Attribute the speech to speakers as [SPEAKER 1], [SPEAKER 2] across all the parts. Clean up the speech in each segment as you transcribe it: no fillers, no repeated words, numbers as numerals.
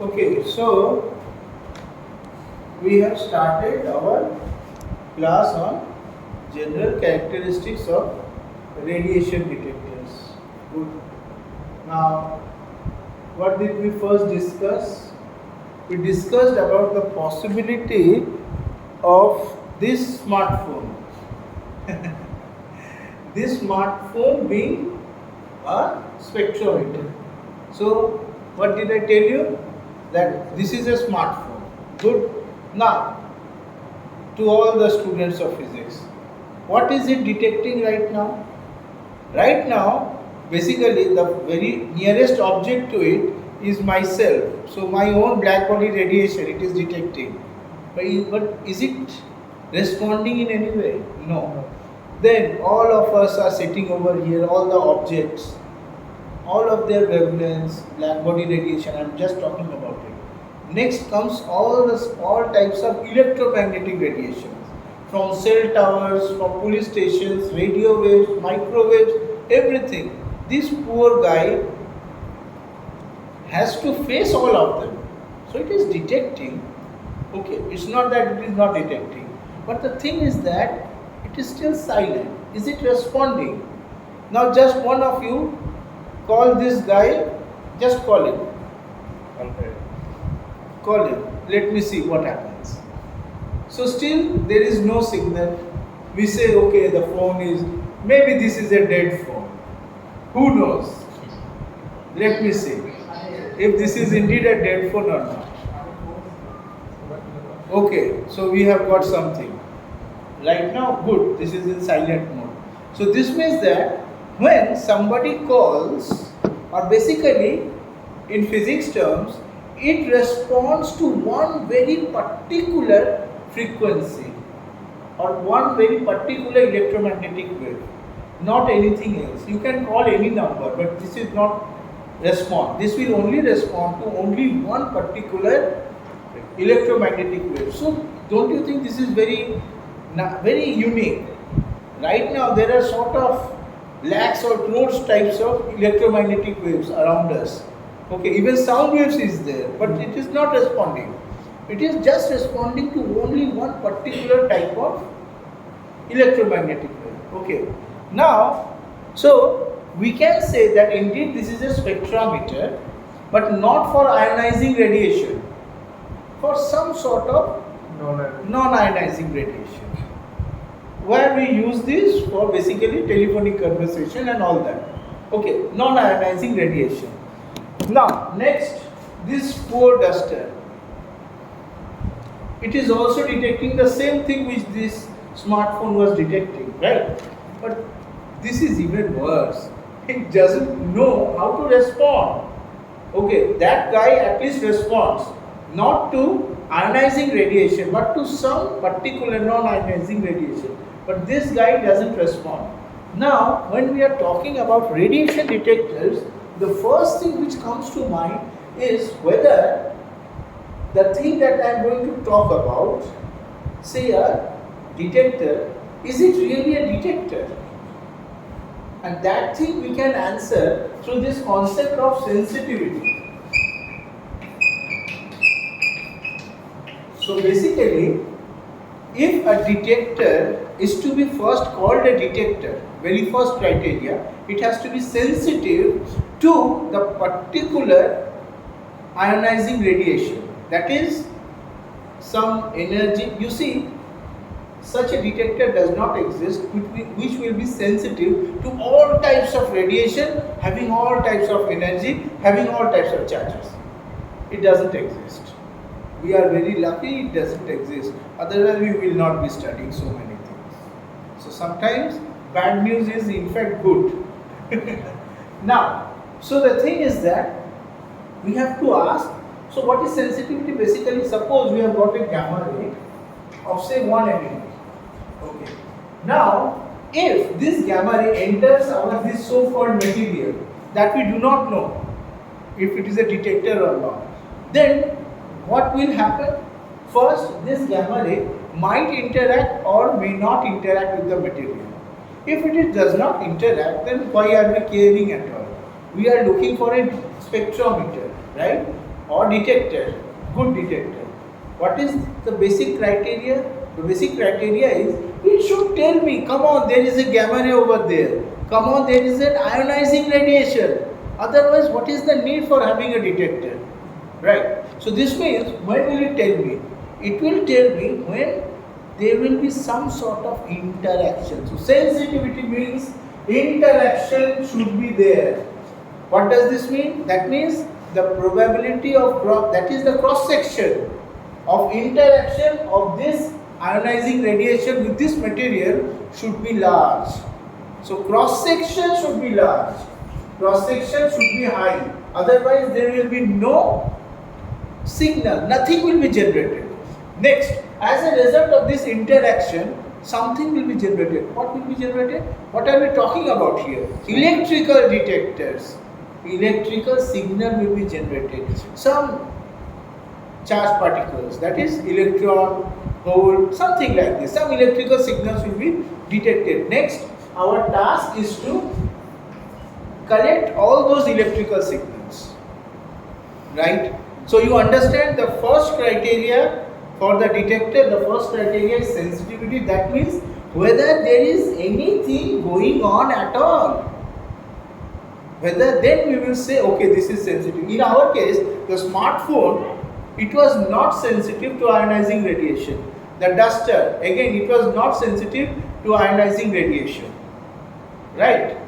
[SPEAKER 1] Okay, so we have started our class on general characteristics of radiation detectors. Good. Now, what did we first discuss? We discussed about the possibility of this smartphone. This smartphone being a spectrometer. So, what did I tell you? That this is a smartphone. Good. Now, to all the students of physics, what is it detecting right now? Right now, basically the very nearest object to it is myself. So my own black body radiation it is detecting. But is it responding in any way? No. Then all of us are sitting over here, all the objects, all of their wavelengths, black body radiation, I'm just talking about it. Next comes all types of electromagnetic radiations, from cell towers, from police stations, radio waves, microwaves, everything. This poor guy has to face all of them. So it is detecting. Okay, it's not that it is not detecting. But the thing is that it is still silent. Is it responding? Now just one of you call this guy, just call him. Okay. Call him. Let me see what happens. So still there is no signal. We say okay, the phone is, maybe this is a dead phone. Who knows? Let me see if this is indeed a dead phone or not. Okay, so we have got something. Right now, good, this is in silent mode. So this means that when somebody calls, or basically in physics terms, it responds to one very particular frequency or one very particular electromagnetic wave, not anything else. You can call any number, but this is not respond. This will only respond to only one particular electromagnetic wave. So don't you think this is very unique? Right now there are sort of lakhs or crores types of electromagnetic waves around us. Okay, even sound waves is there, but it is not responding. It is just responding to only one particular type of electromagnetic wave. Okay, now, so we can say that indeed this is a spectrometer, but not for ionizing radiation, for some sort of non-ionizing radiation, where we use this for basically telephonic conversation and all that. Okay, non-ionizing radiation. Now, next, this poor duster. It is also detecting the same thing which this smartphone was detecting, right? But this is even worse. It doesn't know how to respond. Okay, that guy at least responds not to ionizing radiation, but to some particular non-ionizing radiation. But this guy doesn't respond. Now, when we are talking about radiation detectors, the first thing which comes to mind is whether the thing that I am going to talk about, say a detector, is it really a detector? And that thing we can answer through this concept of sensitivity. So basically, if a detector is to be first called a detector, very first criteria, it has to be sensitive to the particular ionizing radiation. That is some energy. You see, such a detector does not exist which will be sensitive to all types of radiation, having all types of energy, having all types of charges. It doesn't exist. We are very lucky it doesn't exist. Otherwise we will not be studying so many things. So sometimes bad news is in fact good. Now, so the thing is that we have to ask, so what is sensitivity? Basically, suppose we have got a gamma ray of say 1 mm. Okay. Now, if this gamma ray enters our this so-called material that we do not know if it is a detector or not, then what will happen? First, this gamma ray might interact or may not interact with the material. If it does not interact, then why are we caring at all? We are looking for a spectrometer, right? or detector, good detector, what is the basic criteria? The basic criteria is it should tell me, come on, there is a gamma ray over there. Come on, there is an ionizing radiation. Otherwise, what is the need for having a detector? Right. So this means, when will it tell me? It will tell me when there will be some sort of interaction. So sensitivity means interaction should be there. What does this mean? That means the probability of that is the cross section of interaction of this ionizing radiation with this material should be large. So cross section should be large. Cross section should be high. Otherwise there will be no signal. Nothing will be generated. Next, as a result of this interaction, something will be generated. What will be generated? What are we talking about here? Electrical detectors. Electrical signal will be generated. Some charged particles, that is electron, hole, something like this. Some electrical signals will be detected. Next, our task is to collect all those electrical signals. Right? So you understand the first criteria for the detector, the first criteria is sensitivity. That means whether there is anything going on at all. Whether then we will say, okay, this is sensitive. In our case, the smartphone, it was not sensitive to ionizing radiation. The duster, again, it was not sensitive to ionizing radiation. Right?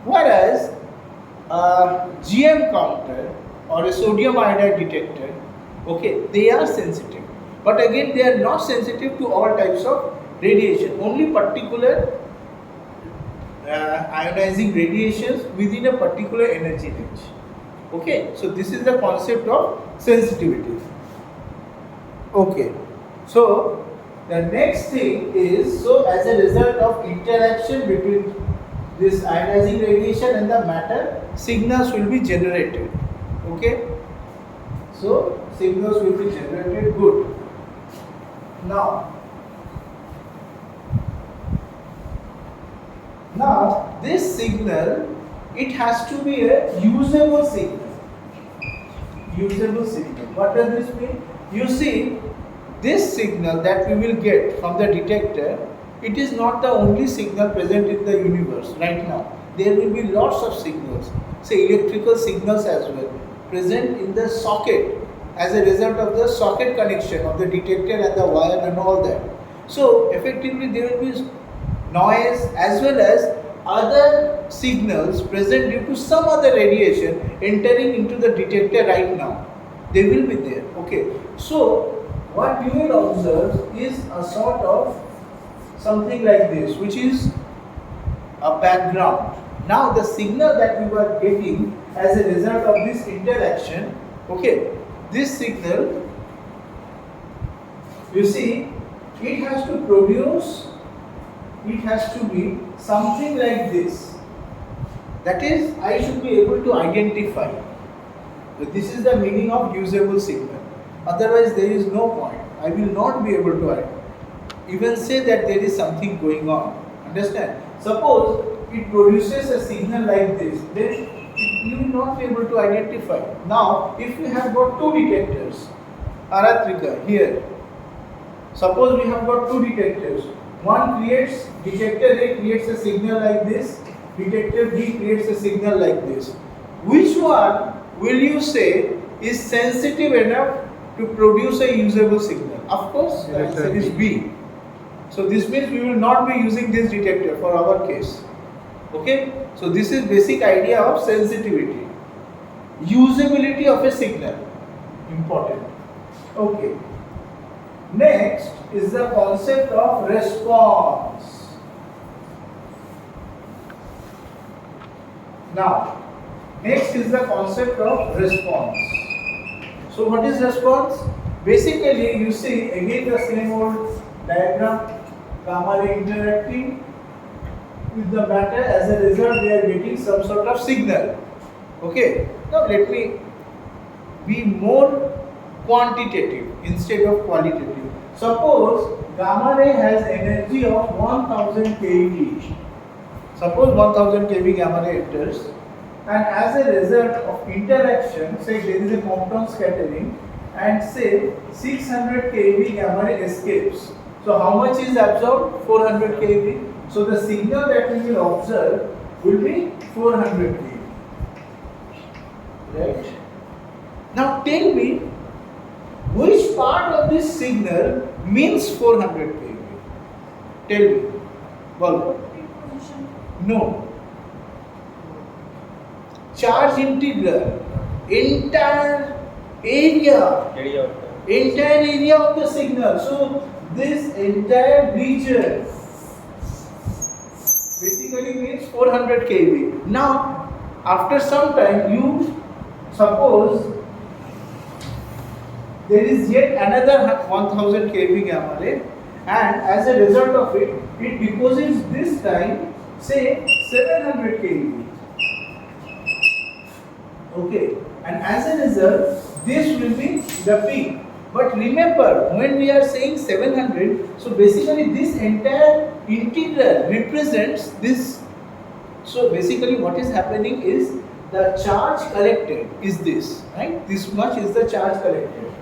[SPEAKER 1] Whereas GM counter or a sodium iodide detector, okay, they are sensitive. But again, they are not sensitive to all types of radiation. Only particular ionizing radiations within a particular energy range. Okay, so this is the concept of sensitivity. Okay, so the next thing is, so as a result of interaction between this ionizing radiation and the matter, signals will be generated. Okay, so signals will be generated. Good. Now this signal, it has to be a usable signal. Usable signal. What does this mean? You see, this signal that we will get from the detector, it is not the only signal present in the universe right now. There will be lots of signals, say electrical signals as well, present in the socket as a result of the socket connection of the detector and the wire and all that. So effectively there will be noise as well as other signals present due to some other radiation entering into the detector right now. They will be there. Okay. So what you will observe is a sort of something like this, which is a background. Now the signal that we were getting as a result of this interaction, okay, this signal, you see, it has to produce, it has to be something like this. That is, I should be able to identify. So this is the meaning of usable signal. Otherwise, there is no point. I will not be able to even say that there is something going on. Understand? Suppose it produces a signal like this, then you will not be able to identify. Now, if we have got two detectors, Aratrika here. Suppose we have got two detectors. One creates, detector A creates a signal like this, detector B creates a signal like this. Which one will you say is sensitive enough to produce a usable signal? Of course, the answer is B. So this means we will not be using this detector for our case. Okay? So this is basic idea of sensitivity. Usability of a signal. Important. Okay. Next is the concept of response. Now, next is the concept of response. So what is response? Basically, you see again the same old diagram, gamma ray interacting with the matter. As a result, we are getting some sort of signal. Okay. Now let me be more quantitative instead of qualitative. Suppose gamma ray has energy of 1000 keV. Suppose 1000 keV gamma ray enters. and as a result of interaction, say there is a Compton scattering, and say 600 kV gamma ray escapes. So how much is absorbed? 400 kV. So the signal that we will observe will be 400 kV. Right? Now tell me, which part of this signal means 400 kV? Tell me. Well, no. Charge integral, entire area of the signal. So this entire region basically means 400 kV. Now, after some time, you suppose there is yet another 1000 kV gamma ray, and as a result of it, it deposits this time, say 700 kV. Okay, and as a result, this will be the peak. But remember, when we are saying 700, so basically this entire integral represents this. So basically what is happening is the charge collected is this, right? This much is the charge collected.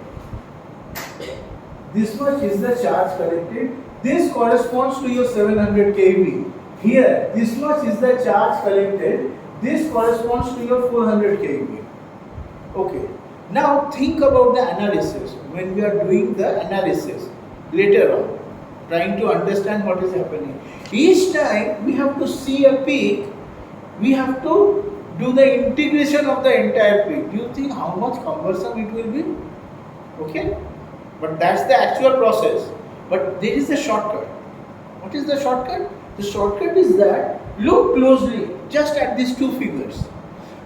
[SPEAKER 1] This much is the charge collected. This corresponds to your 700 kV. Here, this much is the charge collected. This corresponds to your 400 kV. Okay. Now think about the analysis. When we are doing the analysis later on, trying to understand what is happening. Each time we have to see a peak, we have to do the integration of the entire peak. Do you think how much cumbersome it will be? Okay. But that's the actual process. But there is a shortcut. What is the shortcut? The shortcut is that look closely just at these two figures.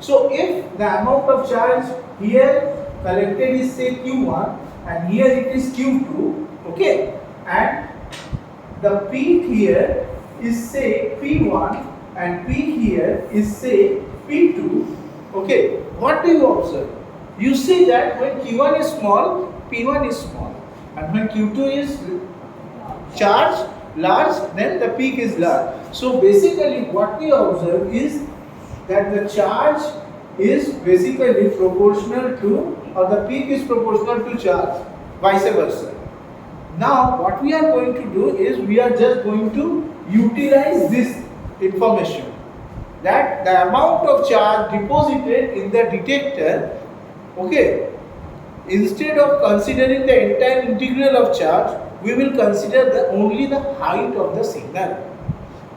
[SPEAKER 1] So if the amount of charge here collected is say Q1 and here it is Q2, okay, and the peak here is say P1 and peak here is say P2, okay, what do you observe? You see that when Q1 is small, P1 is small, and when Q2 is charge large, then the peak is large. So basically what we observe is that the charge is basically proportional to, or the peak is proportional to charge, vice versa. Now what we are going to do is we are just going to utilize this information, that the amount of charge deposited in the detector, okay, instead of considering the entire integral of charge, we will consider only the height of the signal,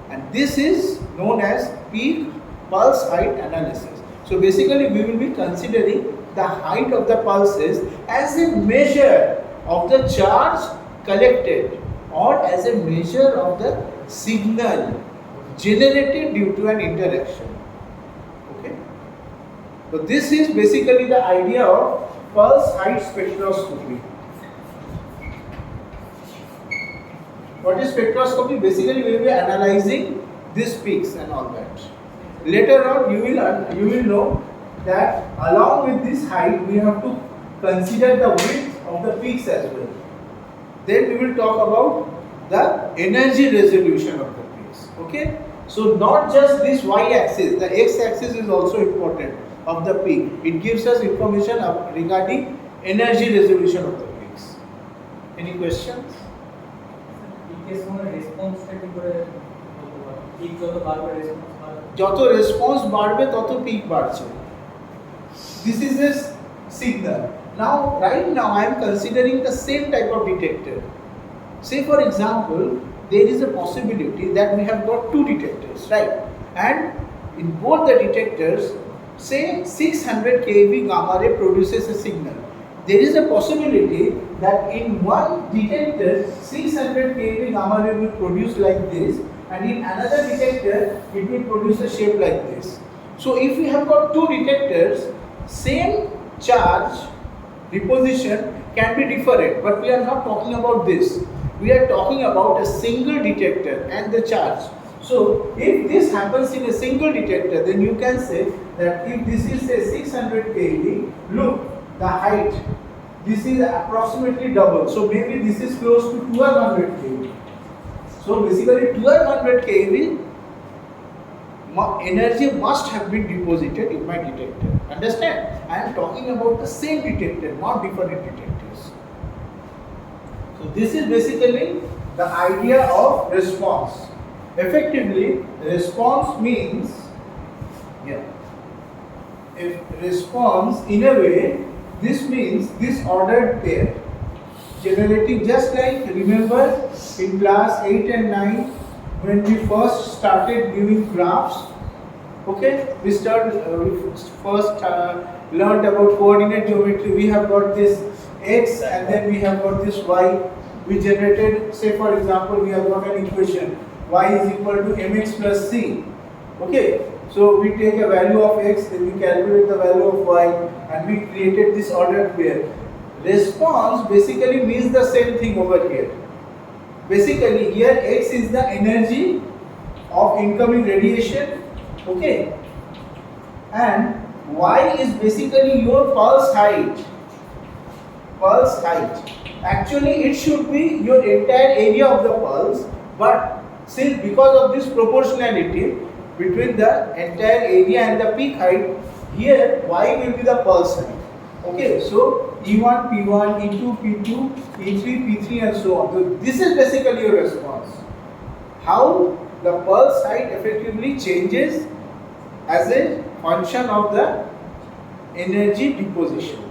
[SPEAKER 1] and this is known as peak pulse height analysis. So basically we will be considering the height of the pulses as a measure of the charge collected or as a measure of the signal generated due to an interaction. Okay. So this is basically the idea of pulse height spectroscopy. What is spectroscopy? Basically we will be analyzing these peaks and all that. Later on you will know that along with this height we have to consider the width of the peaks as well. Then we will talk about the energy resolution of the peaks. Okay. So not just this y-axis, the x-axis is also important of the peak. It gives us information regarding energy resolution of the peaks. Any questions? যত response বাড়বে তত pick বাড়ছে. This is a signal. Now right now I am considering the same type of detector. Say for example, there is a possibility that we have got two detectors, right? And in both the detectors, say 600 kV gamma ray produces a signal. There is a possibility that in one detector 600 kV gamma ray will produce like this, and in another detector it will produce a shape like this. So if we have got two detectors, same charge deposition can be different, but we are not talking about this. We are talking about a single detector and the charge. So if this happens in a single detector, then you can say that if this is a 600 kV, look, the height, this is approximately double. So maybe this is close to 1200 kV. So basically 1200 kV energy must have been deposited in my detector. Understand? I am talking about the same detector, not different detectors. So this is basically the idea of response. Effectively, response means, if response in a way, this means this ordered pair generating, just like remember in class 8 and 9 when we first started doing graphs. Okay, we first learned about coordinate geometry. We have got this x and then we have got this y. We generated, say for example, we have got an equation y is equal to mx plus c. Okay, so we take a value of x, then we calculate the value of y, and we created this ordered pair. Response basically means the same thing over here. Basically, here x is the energy of incoming radiation. Okay, and y is basically your pulse height. Pulse height. Actually, it should be your entire area of the pulse, but since because of this proportionality between the entire area and the peak height, here y will be the pulse height. Okay, so E1, P1, E2, P2, E3, P3 and so on. So this is basically your response. How the pulse height effectively changes as a function of the energy deposition.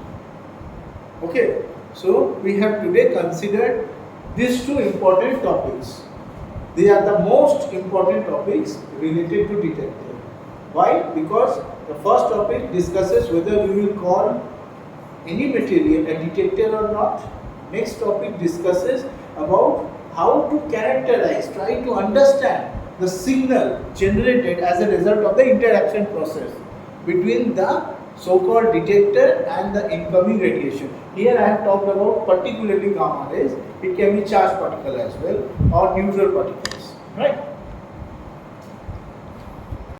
[SPEAKER 1] Okay, so we have today considered these two important topics. They are the most important topics related to detector. Why? Because the first topic discusses whether we will call any material a detector or not. Next topic discusses about how to characterize, try to understand the signal generated as a result of the interaction process between the so-called detector and the incoming radiation. Here I have talked about particularly gamma rays. It can be charged particle as well or neutral particles, right?